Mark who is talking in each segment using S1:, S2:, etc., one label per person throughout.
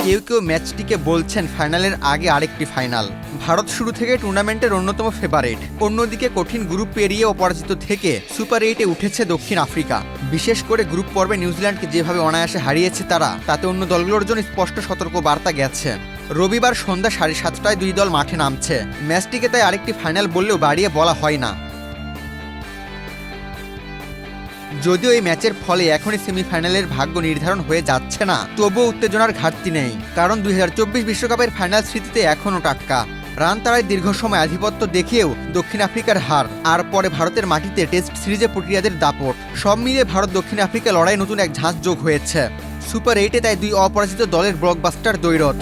S1: কেউ কেউ ম্যাচটিকে বলছেন ফাইনালের আগে আরেকটি ফাইনাল। ভারত শুরু থেকে টুর্নামেন্টের অন্যতম ফেভারিট, অন্যদিকে কঠিন গ্রুপ পেরিয়ে অপরাজিত থেকে সুপার 8-এ উঠেছে দক্ষিণ আফ্রিকা। বিশেষ করে গ্রুপ পর্বে নিউজিল্যান্ডকে যেভাবে অনায়াসে হারিয়েছে তারা, তাতে অন্য দলগুলোর জন্য স্পষ্ট সতর্ক বার্তা গেছে। রবিবার সন্ধ্যা 7:30টায় দুই দল মাঠে নামছে। ম্যাচটিকে তাই আরেকটি ফাইনাল বললেও বাড়িয়ে বলা হয় না। যদিও এই ম্যাচের ফলে এখনই সেমিফাইনালের ভাগ্য নির্ধারণ হয়ে যাচ্ছে না, তবুও উত্তেজনার ঘাটতি নেই, কারণ 2024 বিশ্বকাপের ফাইনাল স্মৃতিতে এখনও টাটকা। রান তারায় দীর্ঘ সময় আধিপত্য দেখিয়েও দক্ষিণ আফ্রিকার হার, আর পরে ভারতের মাটিতে টেস্ট সিরিজে প্রক্রিয়াদের দাপট, সব মিলিয়ে ভারত দক্ষিণ আফ্রিকা লড়াই নতুন এক ঝাঁজ যোগ হয়েছে। সুপার 8-এ তাই দুই অপরাজিত দলের blockbuster দ্বৈরথ।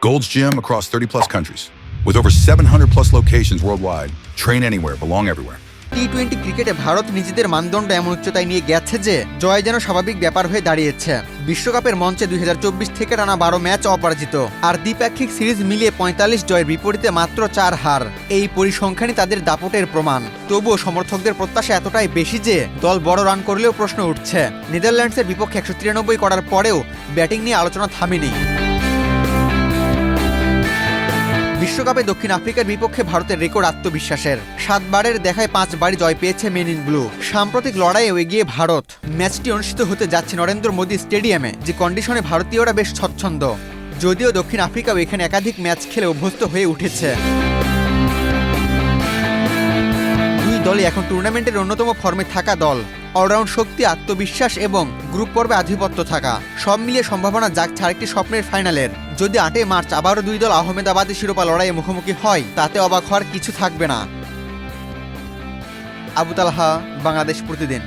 S2: Gold's Gym across 30+ countries. With over 700+ locations worldwide. Train anywhere, belong everywhere.
S1: টি-20 ক্রিকেটে ভারত নিজেদের মানদণ্ড এমন উচ্চতায় নিয়ে গেছে যে জয় যেন স্বাভাবিক ব্যাপার হয়ে দাঁড়িয়েছে। বিশ্বকাপের মঞ্চে 2024 থেকে টানা 12 ম্যাচ অপরাজিত, আর দ্বিপাক্ষিক সিরিজ মিলিয়ে 45 জয়ের বিপরীতে মাত্র 4 হার। এই পরিসংখ্যানই তাদের দাপটের প্রমাণ। তবুও সমর্থকদের প্রত্যাশা এতটাই বেশি যে দল বড় রান করলেও প্রশ্ন উঠছে। নেদারল্যান্ডসের বিপক্ষে 193 করার পরেও ব্যাটিং নিয়ে আলোচনা থামেনি। বিশ্বকাপে দক্ষিণ আফ্রিকার বিপক্ষে ভারতের রেকর্ড আত্মবিশ্বাসের, 7 বারের দেখায় 5 বারই জয় পেয়েছে মেন ইন ব্লু। সাম্প্রতিক লড়াইয়েও এগিয়ে ভারত। ম্যাচটি অনুষ্ঠিত হতে যাচ্ছে নরেন্দ্র মোদী স্টেডিয়ামে, যে কন্ডিশনে ভারতীয়রা বেশ স্বচ্ছন্দ। যদিও দক্ষিণ আফ্রিকাও এখানে একাধিক ম্যাচ খেলে অভ্যস্ত হয়ে উঠেছে। দুই দলই এখন টুর্নামেন্টের অন্যতম ফর্মে থাকা দল। অলরাউন্ড শক্তি, আত্মবিশ্বাস এবং গ্রুপ পর্বে আধিপত্য থাকা, সব মিলিয়ে সম্ভাবনা জাগছে আরেকটি স্বপ্নের ফাইনালের। যদি 8 মার্চ আবারও দুই দল আহমেদাবাদে শিরোপা লড়াইয়ে মুখোমুখি হয়, তাতে অবাক হওয়ার কিছু থাকবে না। আবু তালহা, বাংলাদেশ প্রতিদিন।